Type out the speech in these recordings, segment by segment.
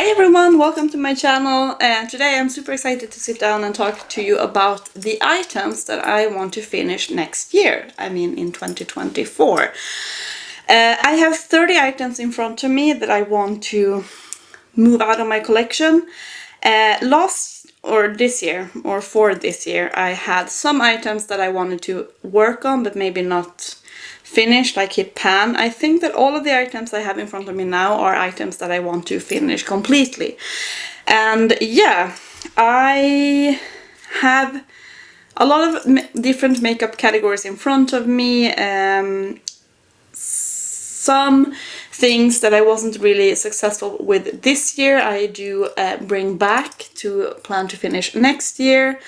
Hi everyone, welcome to my channel, and today I'm super excited to sit down and talk to you about the items that I want to finish next year, I mean in 2024. I have 30 items in front of me that I want to move out of my collection. For this year, I had some items that I wanted to work on but maybe not finish, like hit pan. I think that all of the items I have in front of me now are items that I want to finish completely. And yeah, I have a lot of different makeup categories in front of me. Some things that I wasn't really successful with this year I do bring back to plan to finish next year.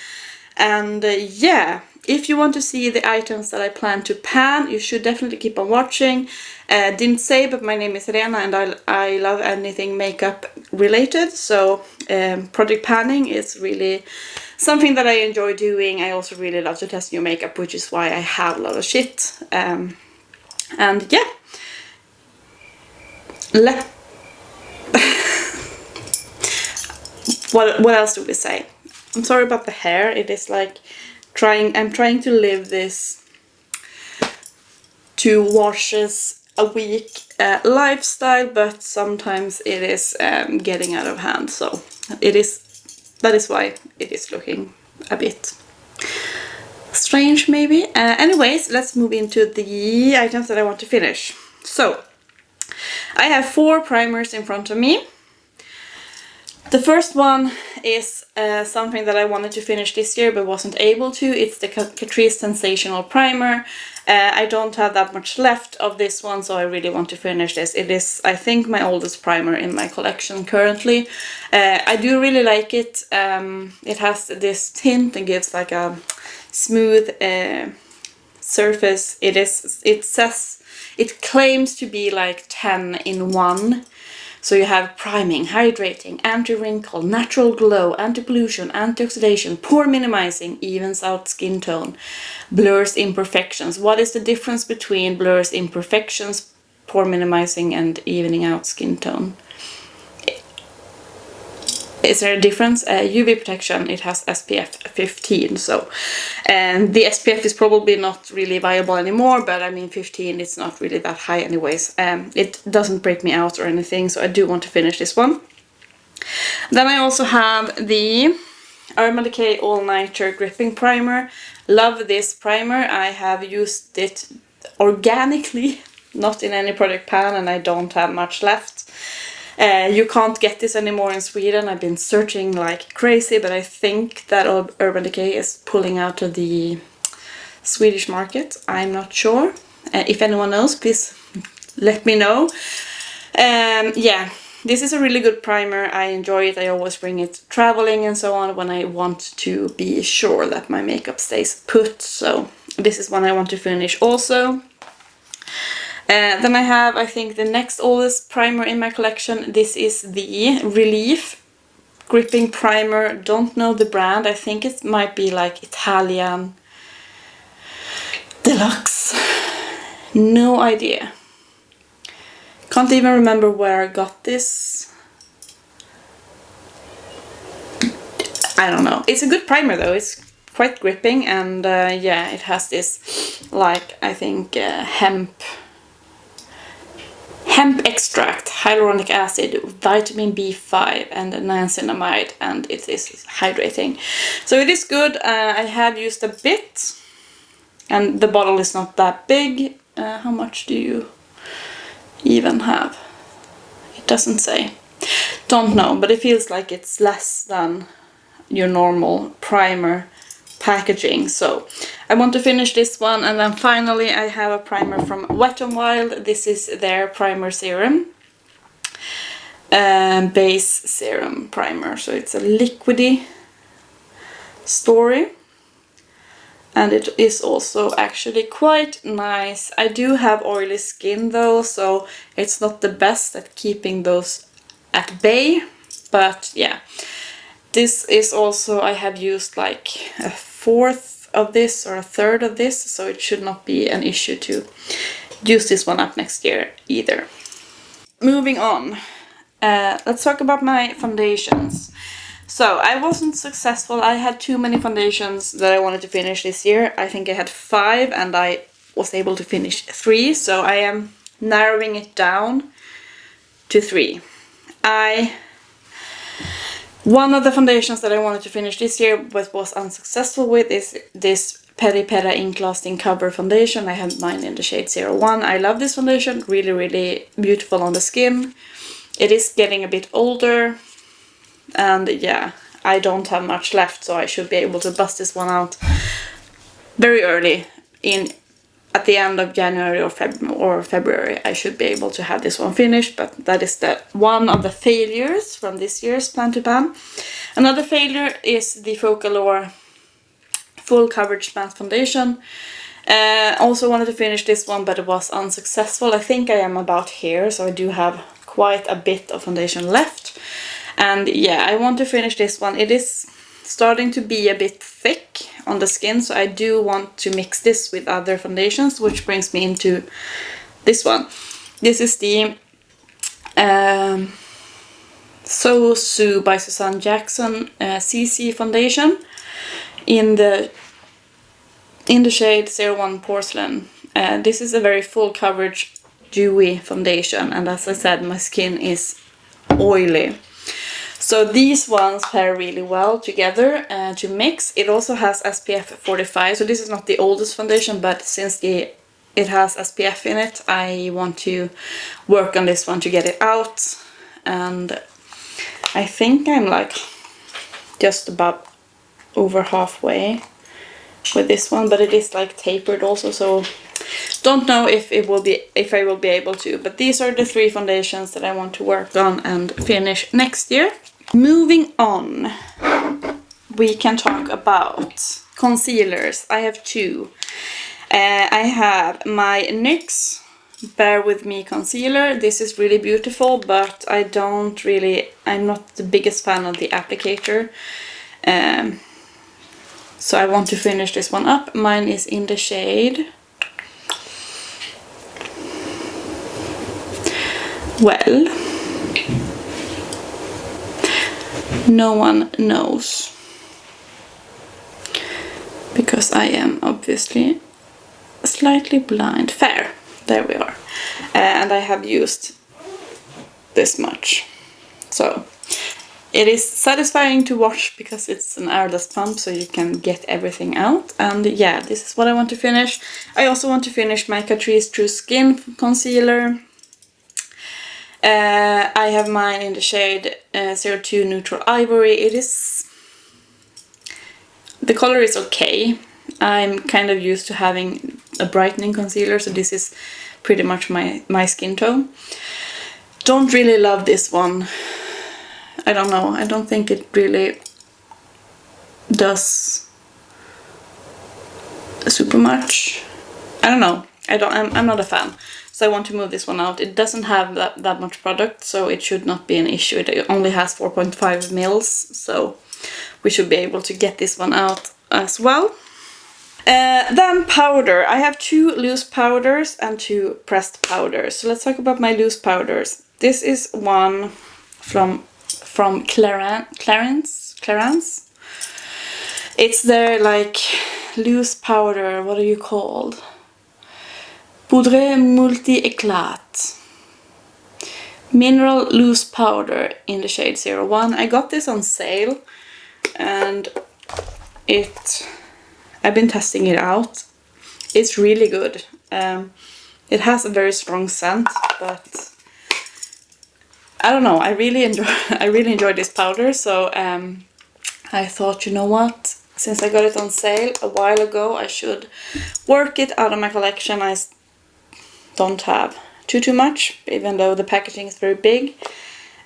And yeah, if you want to see the items that I plan to pan, you should definitely keep on watching. Didn't say, but my name is Rena and I love anything makeup related, so project panning is really something that I enjoy doing. I also really love to test new makeup, which is why I have a lot of shit. And yeah. What else do we say? I'm sorry about the hair. It is like I'm trying to live this 2 washes a week lifestyle, but sometimes it is getting out of hand. So that is why it is looking a bit strange maybe. Anyways, let's move into the items that I want to finish. So I have 4 primers in front of me. The first one is something that I wanted to finish this year but wasn't able to. It's the Catrice Sensational Primer. I don't have that much left of this one, so I really want to finish this. It is, I think, my oldest primer in my collection currently. I do really like it. It has this tint and gives like a smooth surface. It claims to be like 10 in 1. So you have priming, hydrating, anti-wrinkle, natural glow, anti-pollution, anti-oxidation, pore minimizing, evens out skin tone, blurs imperfections. What is the difference between blurs imperfections, pore minimizing, and evening out skin tone? Is there a difference? UV protection, it has SPF 15, so the SPF is probably not really viable anymore, but I mean 15, it's not really that high anyways. It doesn't break me out or anything, so I do want to finish this one. Then I also have the Urban Decay All Nighter Gripping Primer. Love this primer. I have used it organically, not in any product pan, and I don't have much left. You can't get this anymore in Sweden. I've been searching like crazy, but I think that Urban Decay is pulling out of the Swedish market. I'm not sure. If anyone knows, please let me know. Yeah, this is a really good primer. I enjoy it. I always bring it traveling and so on when I want to be sure that my makeup stays put. So this is one I want to finish also. Then I have, I think, the next oldest primer in my collection. This is the Releaf Gripping Primer. Don't know the brand. I think it might be like Italian Deluxe. No idea. Can't even remember where I got this. I don't know. It's a good primer though. It's quite gripping, and yeah, it has this, like, I think hemp extract, hyaluronic acid, vitamin B5 and niacinamide, and it is hydrating. So it is good. I have used a bit, and the bottle is not that big. How much do you even have? It doesn't say. Don't know, but it feels like it's less than your normal primer packaging. So I want to finish this one. And then finally I have a primer from Wet n Wild. This is their primer serum, base serum primer. So it's a liquidy story, and it is also actually quite nice. I do have oily skin though, so it's not the best at keeping those at bay, but yeah. This is also, I have used like a 1/4 of this or a 1/3 of this, so it should not be an issue to use this one up next year either. Moving on. let's talk about my foundations. So I wasn't successful. I had too many foundations that I wanted to finish this year. I think I had 5 and I was able to finish 3. So I am narrowing it down to 3. One of the foundations that I wanted to finish this year but was unsuccessful with is this Peripera Ink Lasting Cover Foundation. I have mine in the shade 01. I love this foundation. Really, really beautiful on the skin. It is getting a bit older. And yeah, I don't have much left, so I should be able to bust this one out very early at the end of January or February. I should be able to have this one finished, but that is one of the failures from this year's Plan to Pan. Another failure is the Focallure Full Coverage Matte Foundation. Also wanted to finish this one, but it was unsuccessful. I think I am about here, so I do have quite a bit of foundation left. And yeah, I want to finish this one. It is starting to be a bit thick on the skin, so I do want to mix this with other foundations, which brings me into this one. This is the SoSu by Suzanne Jackson CC foundation in the shade 01 Porcelain. This is a very full coverage dewy foundation, and as I said, my skin is oily. So these ones pair really well together to mix. It also has SPF 45, so this is not the oldest foundation, but since it has SPF in it, I want to work on this one to get it out. And I think I'm like just about over halfway with this one, but it is like tapered also, so don't know if I will be able to. But these are the 3 foundations that I want to work on and finish next year. Moving on, we can talk about concealers. I have 2. I have my NYX Bare With Me concealer. This is really beautiful, but I'm not the biggest fan of the applicator. So I want to finish this one up. Mine is in the shade, well, no one knows, because I am obviously slightly blind. Fair, there we are. And I have used this much, so it is satisfying to wash because it's an airless pump, so you can get everything out. And yeah, this is what I want to finish. I also want to finish my Catrice True Skin concealer. I have mine in the shade 02 Neutral Ivory. The color is okay. I'm kind of used to having a brightening concealer, so this is pretty much my skin tone. Don't really love this one. I don't know. I don't think it really does super much. I don't know. I'm not a fan. So I want to move this one out. It doesn't have that much product, so it should not be an issue. It only has 4.5 mils, so we should be able to get this one out as well. Then powder. I have 2 loose powders and 2 pressed powders. So let's talk about my loose powders. This is one from Clarins. It's their like loose powder. What are you called? Poudre Multi-Éclat. Mineral loose powder in the shade 01. I got this on sale, and I've been testing it out. It's really good. It has a very strong scent, but I don't know. I really enjoy this powder. So I thought, you know what? Since I got it on sale a while ago, I should work it out of my collection. I don't have too much, even though the packaging is very big.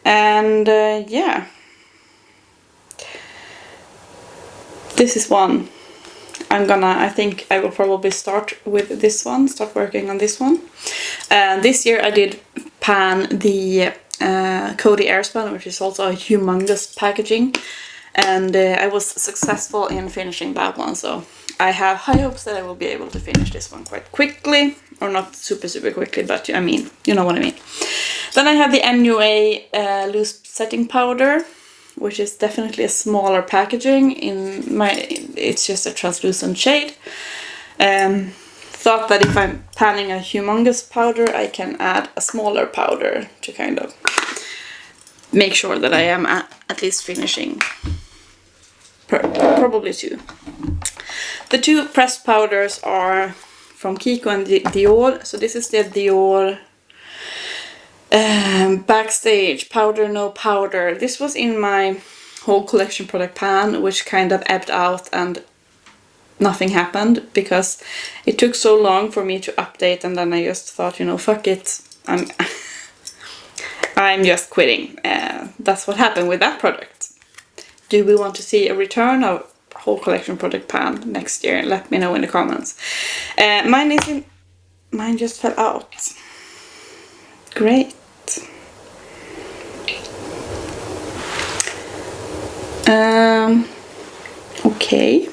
And yeah, this is one. I think I will probably start with this one, start working on this one. This year I did pan the Coty Airspun, which is also a humongous packaging, and I was successful in finishing that one, so I have high hopes that I will be able to finish this one quite quickly. or not super quickly, but I mean, you know what I mean. Then I have the MUA Loose setting powder, which is definitely a smaller packaging. It's just a translucent shade. Thought that if I'm panning a humongous powder, I can add a smaller powder to kind of make sure that I am at least finishing. Probably two. The two pressed powders are from Kiko and Dior. So this is the Dior Backstage Powder No Powder. This was in my whole collection product pan, which kind of ebbed out and nothing happened because it took so long for me to update, and then I just thought, you know, fuck it, I'm just quitting. That's what happened with that product. Do we want to see a return of whole collection product pan next year? Let me know in the comments. Mine just fell out. Great. Okay.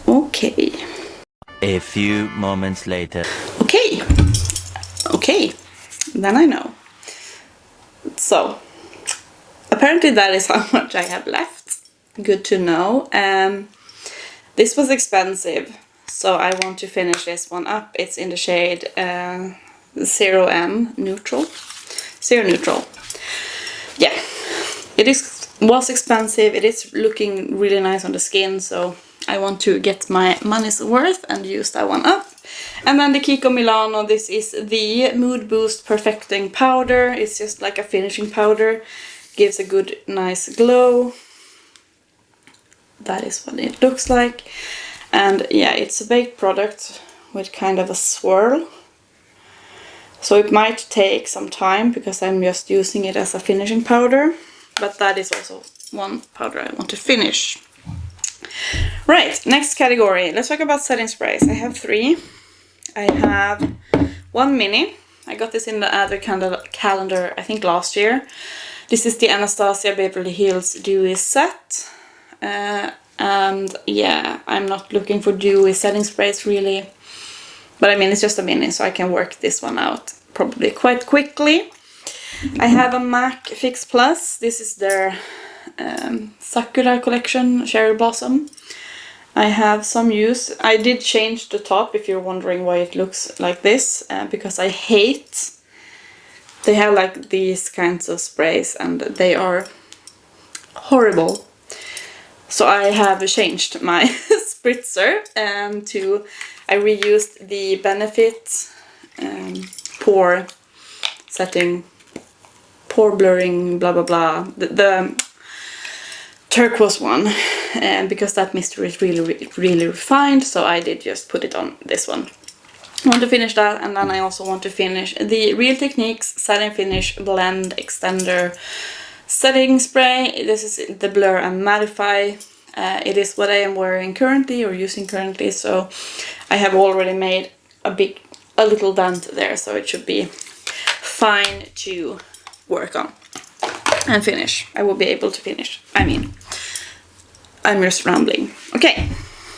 Okay. A few moments later. Okay. Okay. Then I know. So, apparently that is how much I have left. Good to know. This was expensive, so I want to finish this one up. It's in the shade Serum Neutral. Zero Neutral. Yeah. Was expensive. It is looking really nice on the skin, so I want to get my money's worth and use that one up. And then the Kiko Milano, this is the Mood Boost Perfecting Powder. It's just like a finishing powder. Gives a good, nice glow. That is what it looks like. And yeah, it's a baked product with kind of a swirl. So it might take some time because I'm just using it as a finishing powder. But that is also one powder I want to finish. Right, next category. Let's talk about setting sprays. I have 3. I have one mini. I got this in the Advent calendar, I think last year. This is the Anastasia Beverly Hills Dewy set. And yeah, I'm not looking for dewy setting sprays really. But I mean, it's just a mini, so I can work this one out probably quite quickly. I have a MAC Fix Plus. This is their Sakura collection, Cherry Blossom. I have some use. I did change the top, if you're wondering why it looks like this, because I hate... They have like these kinds of sprays and they are horrible. So I have changed my spritzer to... I reused the Benefit pore setting, pore blurring, blah blah blah. The turquoise one, because that mister is really refined, so I did just put it on this one. I want to finish that, and then I also want to finish the Real Techniques Satin Finish Blend Extender Setting Spray. This is the Blur and Mattify. It is what I am wearing currently, or using currently, so I have already made a little dent there, so it should be fine to work on and finish. I will be able to finish. I mean, I'm just rambling. Okay,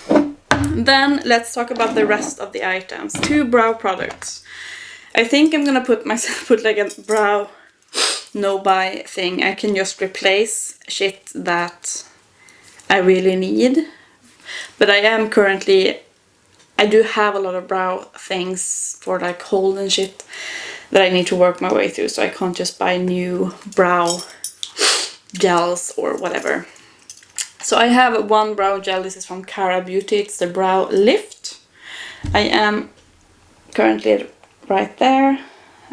then let's talk about the rest of the items. 2 brow products. I think I'm gonna put like a brow no-buy thing. I can just replace shit that I really need. But I am currently... I do have a lot of brow things for like hold and shit that I need to work my way through, so I can't just buy new brow gels or whatever. So I have one brow gel. This is from Cara Beauty. It's the Brow Lift. I am currently right there,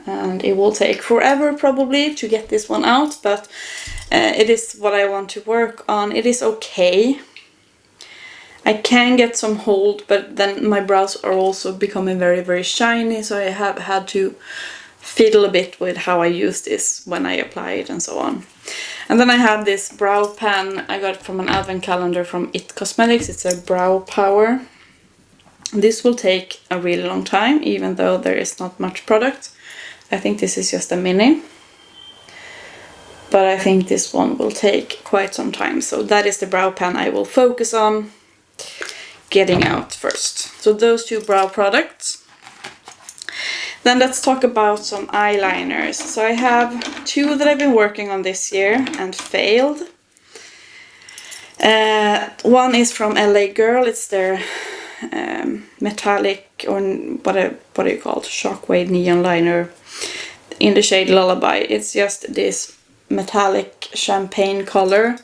and it will take forever probably to get this one out, but it is what I want to work on. It is okay. I can get some hold, but then my brows are also becoming very shiny, so I have had to fiddle a bit with how I use this when I apply it and so on. And then I have this brow pen I got from an advent calendar from It Cosmetics. It's a Brow Power. This will take a really long time, even though there is not much product. I think this is just a mini. But I think this one will take quite some time. So that is the brow pen I will focus on. getting out first. So those two brow products. Then let's talk about some eyeliners. So I have two that I've been working on this year and failed. One is from L.A Girl. It's their metallic, or what do you call it? Shockwave neon liner in the shade Lullaby. It's just this metallic champagne color,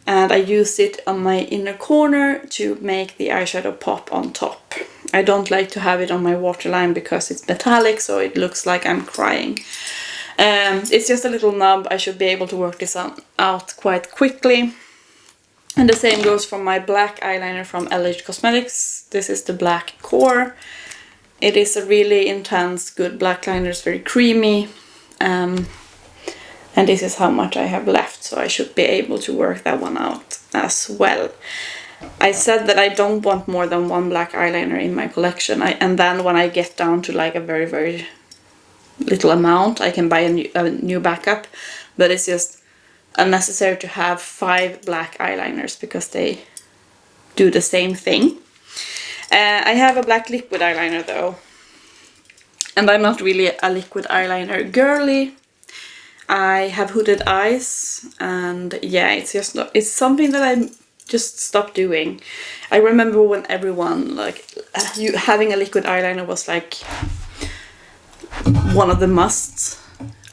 and I use it on my inner corner to make the eyeshadow pop on top. I don't like to have it on my waterline because it's metallic, so it looks like I'm crying. It's just a little nub. I should be able to work this out quite quickly. And the same goes for my black eyeliner from L.A Cosmetics. This is the black core. It is a really intense, good black liner. It's very creamy. And this is how much I have left, so I should be able to work that one out as well. I said that I don't want more than one black eyeliner in my collection. And then when I get down to like a very, very little amount, I can buy a new backup. But it's just unnecessary to have 5 black eyeliners because they do the same thing. I have a black liquid eyeliner though, and I'm not really a liquid eyeliner girly. I have hooded eyes, and yeah, it's just not, it's something that I just stopped doing. I remember when everyone, like, having a liquid eyeliner was like one of the musts.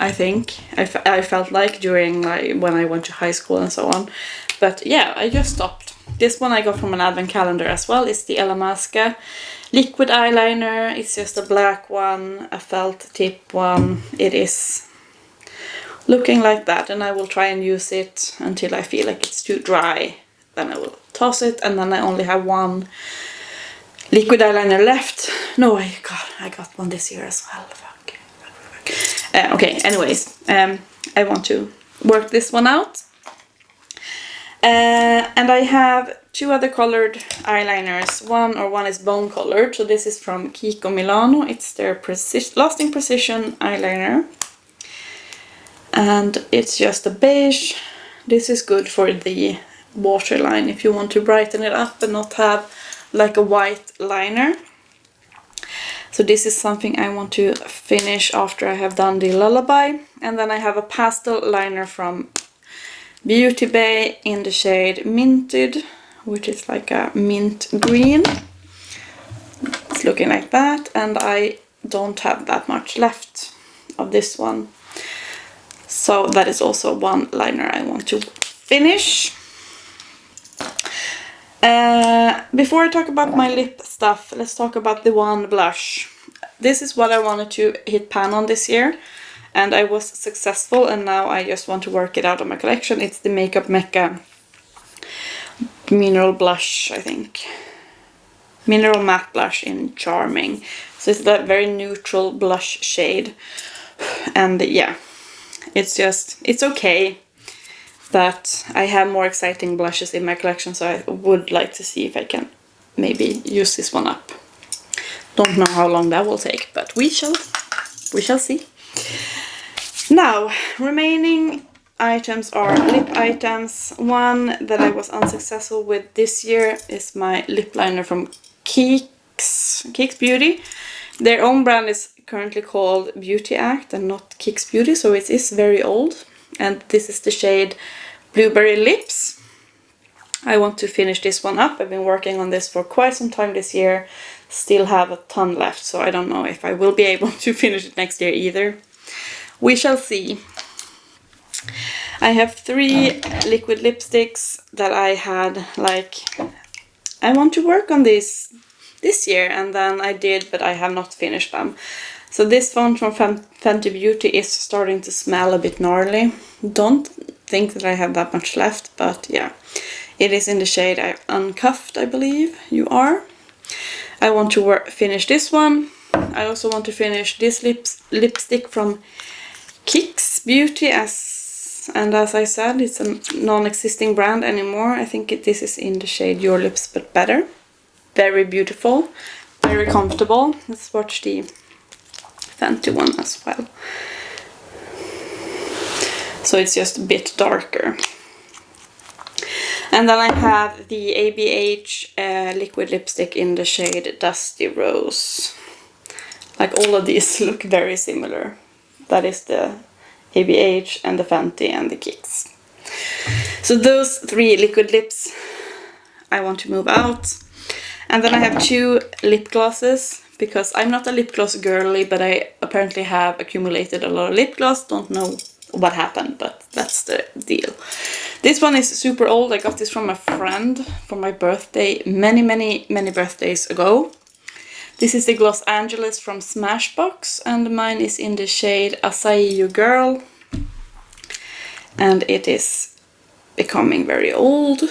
I think I felt like during like when I went to high school and so on, but yeah, I just stopped. This one I got from an advent calendar as well. It's the Anastasia liquid eyeliner. It's just a black one, a felt tip one. It is looking like that, and I will try and use it until I feel like it's too dry. Then I will toss it, and then I only have one liquid eyeliner left. No, I got one this year as well. Okay, anyways, I want to work this one out. And I have 2 other colored eyeliners. One is bone colored, so this is from Kiko Milano. It's their Lasting Precision eyeliner. And it's just a beige. This is good for the waterline if you want to brighten it up and not have like a white liner. So this is something I want to finish after I have done the Lullaby. And then I have a pastel liner from Beauty Bay in the shade Minted, which is like a mint green. It's looking like that, and I don't have that much left of this one. So that is also one liner I want to finish. Before I talk about my lip stuff, let's talk about the one blush. This is what I wanted to hit pan on this year, and I was successful, and now I just want to work it out on my collection. It's the Makeup Mekka Mineral Blush, I think. Mineral Matte Blush in Charming. So it's that very neutral blush shade. And yeah, it's okay that I have more exciting blushes in my collection, so I would like to see if I can maybe use this one up. Don't know how long that will take, but we shall see. Now, remaining items are lip items. One that I was unsuccessful with this year is my lip liner from Kik's Beauty. Their own brand is currently called Beauty Act and not Kik's Beauty, so it is very old. And this is the shade Blueberry Lips. I want to finish this one up. I've been working on this for quite some time this year. Still have a ton left, so I don't know if I will be able to finish it next year either. We shall see. I have 3 liquid lipsticks that I had like, I want to work on this year, and then I did, but I have not finished them. So this one from Fenty Beauty is starting to smell a bit gnarly. Don't think that I have that much left, but yeah. It is in the shade Uncuffed, I believe you are. I want to finish this one. I also want to finish this lipstick from Kik's Beauty, and as I said, it's a non-existing brand anymore. I think this is in the shade Your Lips But Better. Very beautiful, very comfortable. Let's swatch the Fenty one as well. So it's just a bit darker. And then I have the ABH liquid lipstick in the shade Dusty Rose. Like all of these look very similar. That is the ABH and the Fenty and the Kicks. So those 3 liquid lips I want to move out. And then I have 2 lip glosses, because I'm not a lip gloss girly, but I apparently have accumulated a lot of lip gloss. Don't know what happened, but that's the deal. This one is super old. I got this from a friend for my birthday many birthdays ago. This is the Gloss Angeles from Smashbox, and mine is in the shade Acai Girl. And it is becoming very old.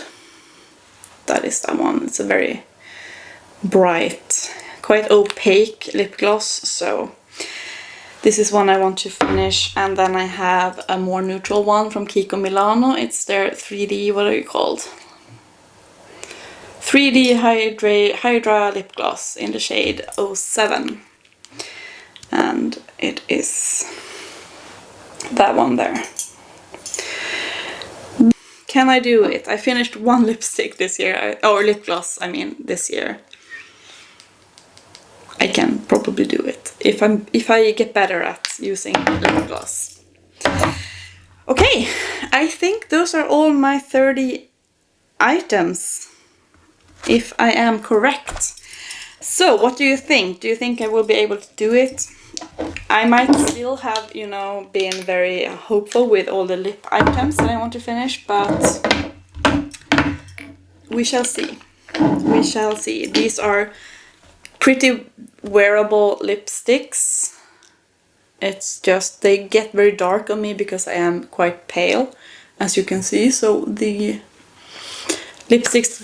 That is that one. It's a very bright, quite opaque lip gloss, so this is one I want to finish. And then I have a more neutral one from Kiko Milano. It's their 3D, what are you called? 3D Hydra lip gloss in the shade 07. And it is that one there. Can I do it? I finished 1 lipstick this year, or lip gloss, I mean, this year. I can probably do it if I get better at using lip gloss. Okay, I think those are all my 30 items, if I am correct. So what do you think? Do you think I will be able to do it? I might still have, you know, been very hopeful with all the lip items that I want to finish, but we shall see. We shall see. These are pretty wearable lipsticks. It's just they get very dark on me because I am quite pale, as you can see, so the lipsticks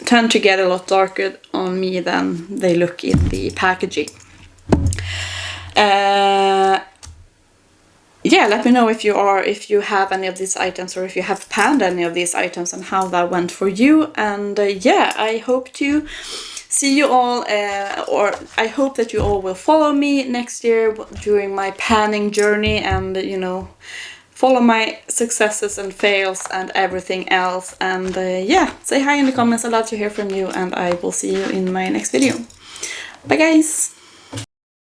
tend to get a lot darker on me than they look in the packaging. Yeah, let me know if you have any of these items, or if you have panned any of these items and how that went for you. And yeah, I hope to see you all, or I hope that you all will follow me next year during my panning journey, and you know, follow my successes and fails and everything else. And yeah, say hi in the comments. I'd love to hear from you, and I will see you in my next video. Bye guys!